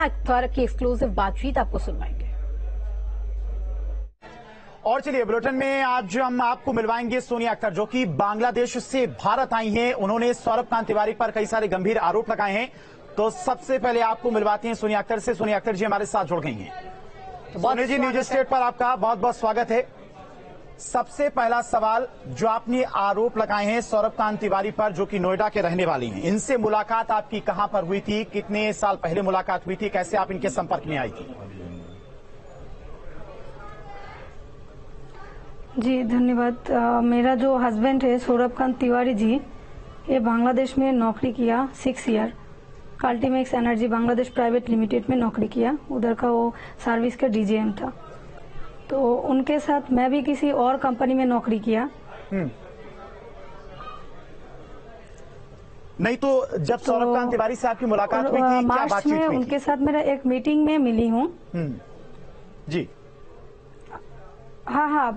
अख्तर की एक्सक्लूसिव बातचीत आपको सुनवाएंगे। और चलिए बुलेटिन में आज हम आपको मिलवाएंगे सोनिया अख्तर, जो कि बांग्लादेश से भारत आई हैं। उन्होंने सौरभ कांत तिवारी पर कई सारे गंभीर आरोप लगाए हैं। तो सबसे पहले आपको मिलवाते हैं सोनिया अख्तर से। सोनिया अख्तर जी हमारे साथ जुड़ गई हैं। सोनिया जी, न्यूज स्टेट पर आपका बहुत बहुत स्वागत है। सबसे पहला सवाल, जो आपने आरोप लगाए हैं सौरभ कांत तिवारी पर, जो कि नोएडा के रहने वाली हैं, इनसे मुलाकात आपकी कहां पर हुई थी? कितने साल पहले मुलाकात हुई थी? कैसे आप इनके संपर्क में आई थी? जी धन्यवाद। मेरा जो हस्बैंड है सौरभ कांत तिवारी जी, ये बांग्लादेश में नौकरी किया 6 year. Ultimax energy Bangladesh private limited में नौकरी किया, उधर का वो सर्विस का डीजीएम था। तो उनके साथ मैं भी किसी और कंपनी में नौकरी किया। नहीं तो जब सौरभ कांत तिवारी से आपकी मुलाकात हुई थी, क्या मार्च बातचीत में हुई थी? उनके साथ मेरा एक मीटिंग में मिली हूँ। जी हाँ,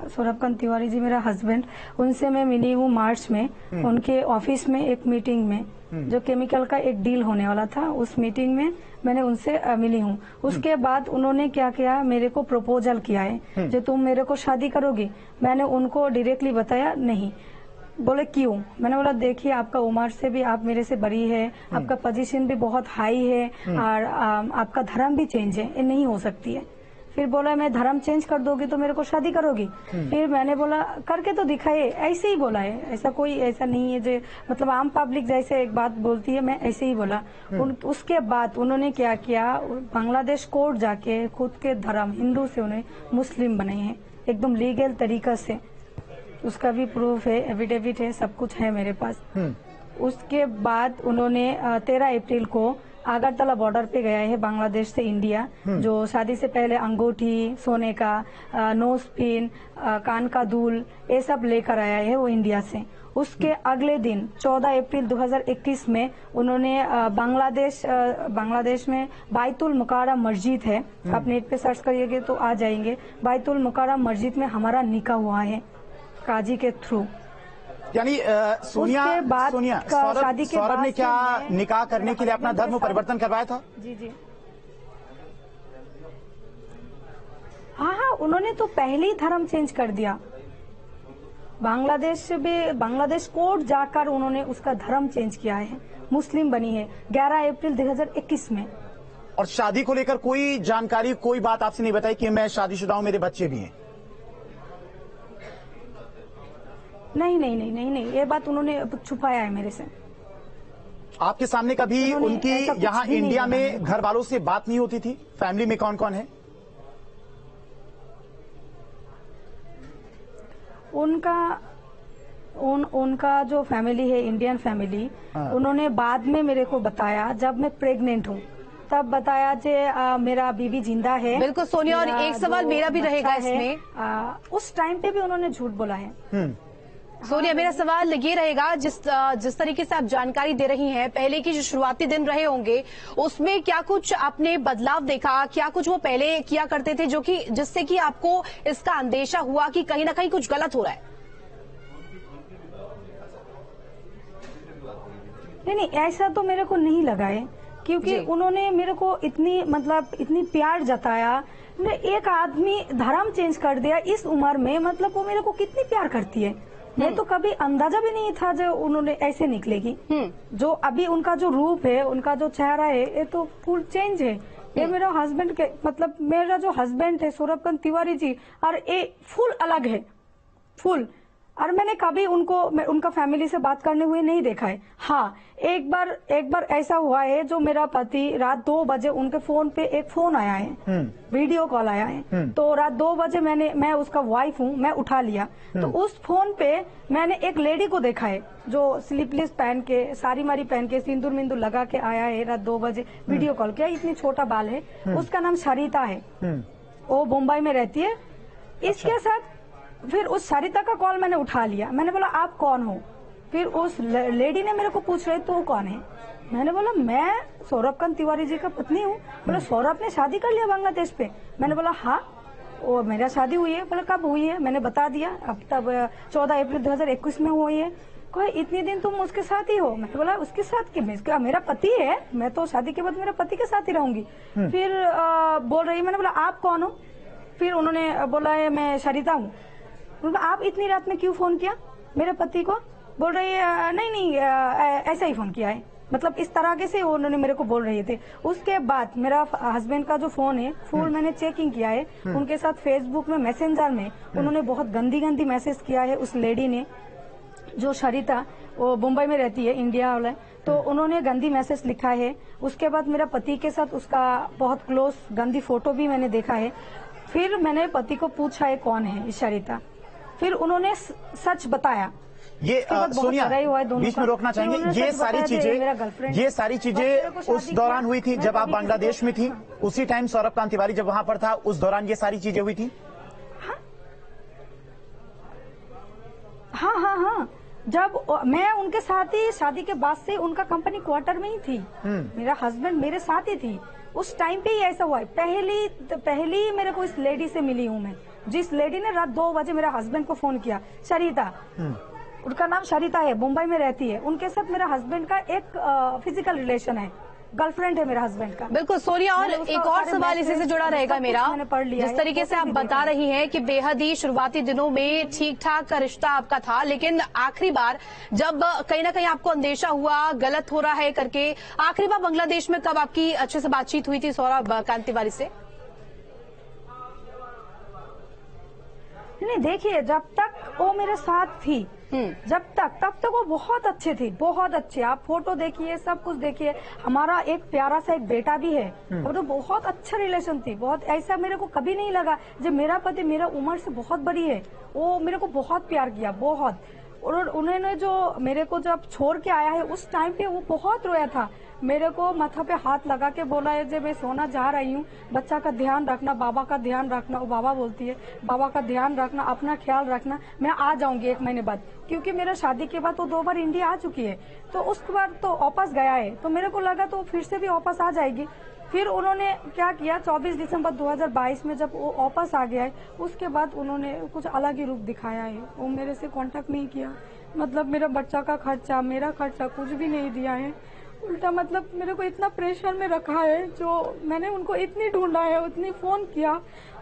सौरभ कांत तिवारी जी मेरा हस्बैंड, उनसे मैं मिली हूँ मार्च में। उनके ऑफिस में एक मीटिंग में, जो केमिकल का एक डील होने वाला था, उस मीटिंग में मैंने उनसे मिली हूँ। उसके बाद उन्होंने क्या किया, मेरे को प्रपोजल किया है, जो तुम मेरे को शादी करोगी। मैंने उनको डायरेक्टली बताया नहीं। बोले क्यों? मैंने बोला देखिए, आपका उम्र से भी आप मेरे से बड़ी है, आपका पोजीशन भी बहुत हाई है, और आपका धर्म भी चेंज है, ये नहीं हो सकती है। फिर बोला मैं धर्म चेंज कर दोगी तो मेरे को शादी करोगी। फिर मैंने बोला करके तो दिखाइए, ऐसे ही बोला है, ऐसा नहीं है जो मतलब आम पब्लिक जैसे एक बात बोलती है, मैं ऐसे ही बोला। उसके बाद उन्होंने क्या किया, बांग्लादेश कोर्ट जाके खुद के धर्म हिंदू से उन्हें मुस्लिम बनाए हैं, एकदम लीगल तरीका से। उसका भी प्रूफ है, एफिडेविट है, सब कुछ है मेरे पास। उसके बाद उन्होंने 13 अप्रैल को आगरतला बॉर्डर पे गया है बांग्लादेश से इंडिया, जो शादी से पहले अंगूठी, सोने का, नोज पिन, कान का दूल, ये सब लेकर आया है वो इंडिया से। उसके अगले दिन 14 अप्रैल 2021 में उन्होंने बांग्लादेश में बैतुल मुकारा मस्जिद है, आप नेट पे सर्च करिएगा तो आ जाएंगे। बैतुल मुकारा मस्जिद में हमारा निकाह हुआ है काजी के थ्रू। यानी सोनिया सौरभ ने क्या निकाह करने के लिए अपना धर्म परिवर्तन करवाया था? जी हाँ, उन्होंने तो पहले ही धर्म चेंज कर दिया। बांग्लादेश कोर्ट जाकर उन्होंने उसका धर्म चेंज किया है, मुस्लिम बनी है 11 अप्रैल 2021 में। और शादी को लेकर कोई जानकारी, कोई बात आपसे नहीं बताई कि मैं शादीशुदा हूं, मेरे बच्चे भी हैं? नहीं, ये बात उन्होंने छुपाया है मेरे से। आपके सामने कभी उनकी यहाँ इंडिया में घर वालों से बात नहीं होती थी? फैमिली में कौन कौन है? उनका जो फैमिली है, इंडियन फैमिली, उन्होंने बाद में मेरे को बताया, जब मैं प्रेग्नेंट हूँ तब बताया कि मेरा बीबी जिंदा है। बिल्कुल सोनिया, और एक सवाल मेरा भी रहेगा इसमें, उस टाइम पे भी उन्होंने झूठ बोला है। सोनिया, मेरा सवाल ये रहेगा, जिस तरीके से आप जानकारी दे रही हैं, पहले के जो शुरुआती दिन रहे होंगे उसमें क्या कुछ आपने बदलाव देखा? क्या कुछ वो पहले किया करते थे जो कि जिससे कि आपको इसका अंदेशा हुआ कि कहीं ना कहीं कुछ गलत हो रहा है? नहीं, ऐसा तो मेरे को नहीं लगा है, क्योंकि उन्होंने मेरे को इतनी प्यार जताया। एक आदमी धर्म चेंज कर दिया इस उम्र में, मतलब वो मेरे को कितनी प्यार करती है। मैं तो कभी अंदाजा भी नहीं था जो उन्होंने ऐसे निकलेगी। जो अभी उनका जो रूप है, उनका जो चेहरा है, ये तो फुल चेंज है। ये मेरा हस्बैंड के मतलब मेरा जो हस्बैंड है सौरभ कांत तिवारी जी, और ये फुल अलग है, फुल। और मैंने कभी उनका फैमिली से बात करने हुए नहीं देखा है। हाँ, एक बार ऐसा हुआ है, जो मेरा पति रात 2 बजे उनके फोन पे एक फोन आया है, वीडियो कॉल आया है। तो रात 2 बजे मैं उसका वाइफ हूँ, मैं उठा लिया। तो उस फोन पे मैंने एक लेडी को देखा है, जो स्लीपलेस पहन के, साड़ी मारी पहन के, सिंदूर मिंदूर लगा के आया है, रात 2 बजे वीडियो कॉल किया। इतनी छोटा बाल है, उसका नाम सरिता है, वो मुंबई में रहती है। इसके साथ फिर उस सरिता का कॉल मैंने उठा लिया। मैंने बोला आप कौन हो? फिर उस लेडी ने मेरे को पूछ रही तू कौन है? मैंने बोला मैं सौरभ कांत तिवारी जी का पत्नी हूँ। बोला सौरभ ने शादी कर लिया बांग्लादेश पे? मैंने बोला हाँ, वो मेरा शादी हुई है। बोला कब हुई है? मैंने बता दिया। अब तब 14 अप्रैल 2021 में हुई है। कोई इतने दिन तुम उसके साथ ही हो? मैंने बोला उसके साथ कि मैं मेरा पति है, मैं तो शादी के बाद मेरा पति के साथ ही रहूंगी। फिर बोल रही, मैंने बोला आप कौन हो? फिर उन्होंने बोला है मैं सरिता हूँ। आप इतनी रात में क्यों फोन किया मेरे पति को? बोल रही है नहीं ऐसा ही फोन किया है, मतलब इस तरह के से उन्होंने मेरे को बोल रहे थे। उसके बाद मेरा हस्बैंड का जो फोन है फुल मैंने चेकिंग किया है, उनके साथ फेसबुक में मैसेंजर में उन्होंने बहुत गंदी मैसेज किया है। उस लेडी ने जो सरिता वो मुंबई में रहती है, इंडिया वाला, तो उन्होंने गंदी मैसेज लिखा है। उसके बाद मेरा पति के साथ उसका बहुत क्लोज गंदी फोटो भी मैंने देखा है। फिर मैंने पति को पूछा है कौन है सरिता, फिर उन्होंने सच बताया। ये सोनिया बीच में रोकना चाहेंगे, ये सारी चीजें उस दौरान हुई थी जब आप बांग्लादेश में थी? उसी टाइम सौरभ कांत तिवारी जब वहां पर था उस दौरान ये सारी चीजें हुई थी? हाँ, जब मैं उनके साथ ही शादी के बाद से उनका कंपनी क्वार्टर में ही थी, मेरा हस्बैंड मेरे साथ ही थी। उस टाइम पे ही ऐसा हुआ है। पहली मेरे को इस लेडी से मिली हूँ मैं, जिस लेडी ने रात 2 बजे मेरा हस्बैंड को फोन किया, सरिता, उनका नाम सरिता है, मुंबई में रहती है। उनके साथ मेरा हस्बैंड का एक फिजिकल रिलेशन है, गर्लफ्रेंड है मेरा हस्बैंड का। बिल्कुल सोनिया, और एक और सवाल इसी से जुड़ा रहेगा मेरा। जिस तरीके से आप बता रही हैं कि बेहद ही शुरुआती दिनों में ठीक ठाक का रिश्ता आपका था, लेकिन आखिरी बार जब कहीं ना कहीं आपको अंदेशा हुआ गलत हो रहा है करके, आखिरी बार बांग्लादेश में कब आपकी अच्छे से बातचीत हुई थी सौरभ कांत तिवारी से? नहीं, देखिए जब तक वो मेरे साथ थी, तब तक वो बहुत अच्छे थे, बहुत अच्छे। आप फोटो देखिए, सब कुछ देखिए। हमारा एक प्यारा सा एक बेटा भी है, और तो बहुत अच्छा रिलेशन थी। बहुत ऐसा मेरे को कभी नहीं लगा जब मेरा पति मेरा उम्र से बहुत बड़ी है, वो मेरे को बहुत प्यार किया, बहुत। और उन्होंने जो मेरे को जब छोड़ के आया है उस टाइम पे वो बहुत रोया था। मेरे को माथा पे हाथ लगा के बोला है जब मैं सोना जा रही हूँ, बच्चा का ध्यान रखना, बाबा का ध्यान रखना। वो बाबा बोलती है, बाबा का ध्यान रखना, अपना ख्याल रखना, मैं आ जाऊंगी 1 महीने बाद। क्योंकि मेरा शादी के बाद वो 2 बार इंडिया आ चुकी है, तो उसके बाद तो वापस गया है, तो मेरे को लगा तो फिर से भी वापस आ जाएगी। फिर उन्होंने क्या किया, 24 दिसंबर 2022 में जब वो वापस आ गया है, उसके बाद उन्होंने कुछ अलग ही रूप दिखाया है। वो मेरे से कांटेक्ट नहीं किया, मतलब मेरा बच्चा का खर्चा, मेरा खर्चा कुछ भी नहीं दिया है। उल्टा मतलब मेरे को इतना प्रेशर में रखा है, जो मैंने उनको इतनी ढूंढा है, उतनी फोन किया।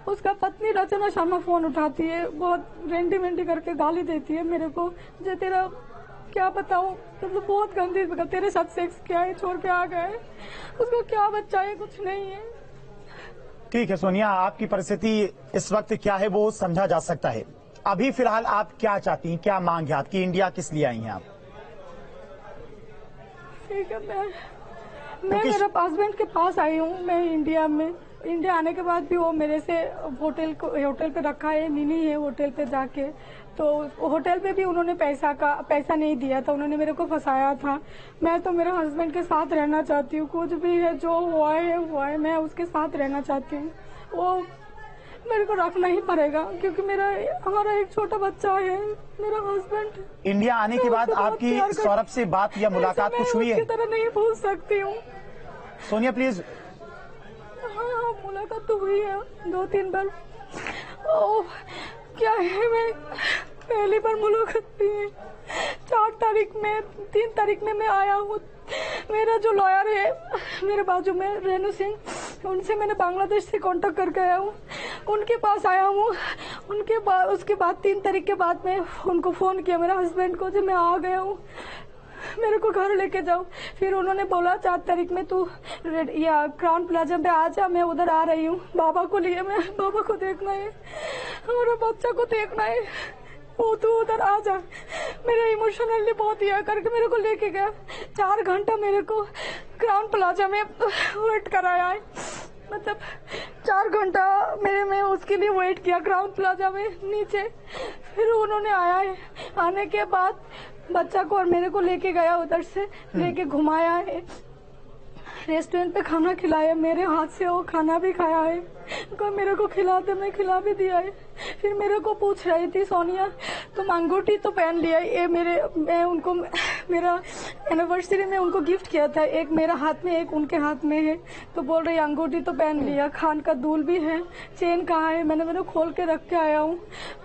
उसका पत्नी रचना शर्मा फोन उठाती है, बहुत रेंडी करके गाली देती है मेरे को, जो तेरा क्या बताऊं, मतलब बहुत गंदी, तेरे साथ सेक्स किया है, छोड़ के आ गए, उसका क्या बच्चा है, कुछ नहीं है। ठीक है सोनिया, आपकी परिस्थिति इस वक्त क्या है वो समझा जा सकता है। अभी फिलहाल आप क्या चाहती हैं, क्या मांग है आपकी? इंडिया किस लिए आई हैं आप? ठीक है, मैं मेरे हस्बैंड के पास आई हूँ। मैं इंडिया आने के बाद भी वो मेरे से होटल पे रखा है, नीनी है होटल पे जाके, तो होटल पे भी उन्होंने पैसा नहीं दिया था, उन्होंने मेरे को फंसाया था। मैं तो मेरे हस्बैंड के साथ रहना चाहती हूँ, कुछ भी है जो हुआ है, मैं उसके साथ रहना चाहती हूँ। वो मेरे को रखना ही पड़ेगा, क्योंकि हमारा एक छोटा बच्चा है। मेरा हस्बैंड इंडिया आने के बाद आपकी सौरभ से बात या मुलाकात कुछ हुई है? मैं तरह नहीं भूल सकती हूँ सोनिया, प्लीज। हाँ, मुलाकात तो हुई है 2-3 बार। क्या है, मैं पहली बार मुलाकात हुई है 4 तारीख में, 3 तारीख में मैं आया हूँ। मेरा जो लॉयर है मेरे बाजू में, रेणु सिंह, उनसे मैंने बांग्लादेश से कांटेक्ट करके आया हूँ, उनके पास आया हूँ। उसके बाद 3 तारीख के बाद मैं उनको फोन किया मेरे हस्बैंड को, जब मैं आ गया हूँ, मेरे को घर लेके जाओ। फिर उन्होंने बोला 4 तारीख में तू या क्राउन प्लाजा पे आ जा, मैं उधर आ रही हूँ बाबा को लिए, मैं बाबा को देखना है, हमारा बच्चा को देखना है, वो तू उधर आ जा। मेरे इमोशनली बहुत यह करके मेरे को लेके गया। 4 घंटा मेरे को क्राउन प्लाजा में वेट कराया है, मतलब 4 घंटा मैं उसके लिए वेट किया क्राउन प्लाजा में नीचे। फिर उन्होंने आया है, आने के बाद बच्चा को और मेरे को लेके गया, उधर से लेके घुमाया है, रेस्टोरेंट पे खाना खिलाया, मेरे हाथ से वो खाना भी खाया है, मेरे को खिला दे, मैं खिला भी दिया है। फिर मेरे को पूछ रही थी, सोनिया तुम अंगूठी तो पहन लिया, ये मैं उनको मेरा एनिवर्सरी में उनको गिफ्ट किया था, एक मेरा हाथ में एक उनके हाथ में है, तो बोल रही अंगूठी तो पहन लिया, खान का दूल भी है, चेन कहाँ है, मैंने खोल के रख के आया हूँ।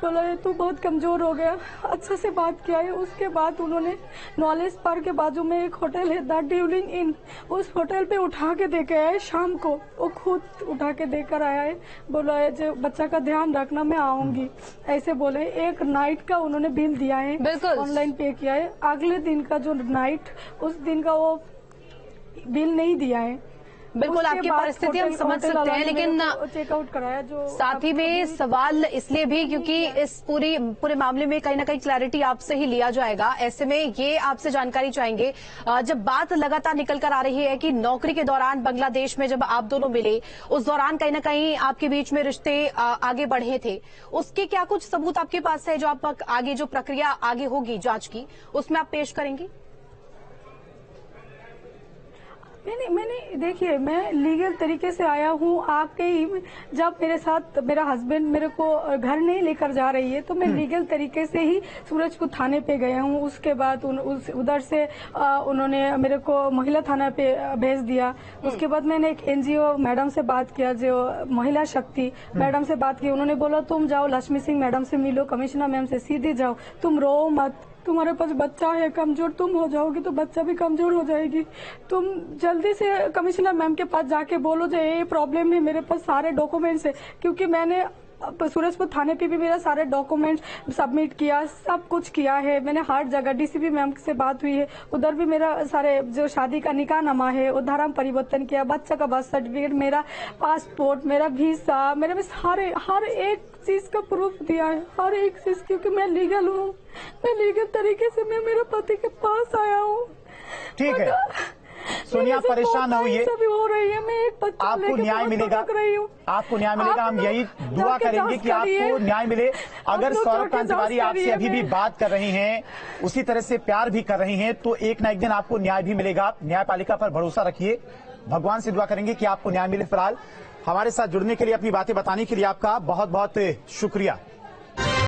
बोला तू बहुत कमजोर हो गया, अच्छा से बात किया है। उसके बाद उन्होंने नॉलेज पार्क के बाजू में एक होटल है द ड्यूलिंग इन, उस होटल पे उठा के दे के आए शाम को, वो खुद उठा के देकर आया है। बोला है जो बच्चा का ध्यान रखना, मैं आऊंगी, ऐसे बोले। एक नाइट का उन्होंने बिल दिया है, बिल्कुल ऑनलाइन पे किया है। अगले दिन का जो नाइट, उस दिन का वो बिल नहीं दिया है। बिल्कुल आपकी परिस्थिति हम समझ सकते हैं, लेकिन चेकआउट कराया जो साथ ही में सवाल इसलिए भी क्योंकि इस पूरे मामले में कहीं ना कहीं क्लैरिटी आपसे ही लिया जाएगा। ऐसे में ये आपसे जानकारी चाहेंगे, जब बात लगातार निकल कर आ रही है कि नौकरी के दौरान बांग्लादेश में जब आप दोनों मिले, उस दौरान कहीं ना कहीं आपके बीच में रिश्ते आगे बढ़े थे, उसके क्या कुछ सबूत आपके पास है जो आप आगे जो प्रक्रिया आगे होगी जांच की, उसमें आप पेश करेंगी? मैंने देखिए, मैं लीगल तरीके से आया हूँ आके ही। जब मेरे साथ मेरा हस्बैंड मेरे को घर नहीं लेकर जा रही है, तो मैं लीगल तरीके से ही सूरजकुंड थाने पे गया हूँ। उसके बाद उधर से उन्होंने मेरे को महिला थाना पे भेज दिया। उसके बाद मैंने एक एनजीओ मैडम से बात किया, जो महिला शक्ति मैडम से बात की। उन्होंने बोला तुम जाओ लक्ष्मी सिंह मैडम से मिलो, कमिश्नर मैम से सीधे जाओ, तुम रो मत, तुम्हारे पास बच्चा है, कमजोर तुम हो जाओगी तो बच्चा भी कमजोर हो जाएगी, तुम जल्दी से कमिश्नर मैम के पास जाके बोलो जो ये प्रॉब्लम है, मेरे पास सारे डॉक्यूमेंट्स है। क्योंकि मैंने सूरजपुर थाने पे भी मेरा सारे डॉक्यूमेंट सबमिट किया, सब कुछ किया है मैंने हर जगह। डीसीपी मैम से बात हुई है, उधर भी मेरा सारे जो शादी का निकाहनामा है उधर हम परिवर्तन किया, बच्चा का बर्थ सर्टिफिकेट, मेरा पासपोर्ट, मेरा वीसा, मेरे में सारे हर एक चीज का प्रूफ दिया है, हर एक चीज। क्योंकि मैं लीगल हूँ, मैं लीगल तरीके से मैं मेरे पति के पास आया हूँ। ठीक है सोनिया, परेशान ना होइए, हो रही है, मैं एक आपको न्याय मिलेगा, आपको न्याय मिलेगा। हम यही दुआ करेंगे कि आपको न्याय मिले। अगर सौरभ कांत तिवारी आपसे अभी भी बात कर रही हैं, उसी तरह से प्यार भी कर रही हैं, तो एक ना एक दिन आपको न्याय भी मिलेगा। न्यायपालिका पर भरोसा रखिए, भगवान से दुआ करेंगे कि आपको न्याय मिले। फिलहाल हमारे साथ जुड़ने के लिए, अपनी बातें बताने के लिए आपका बहुत बहुत शुक्रिया।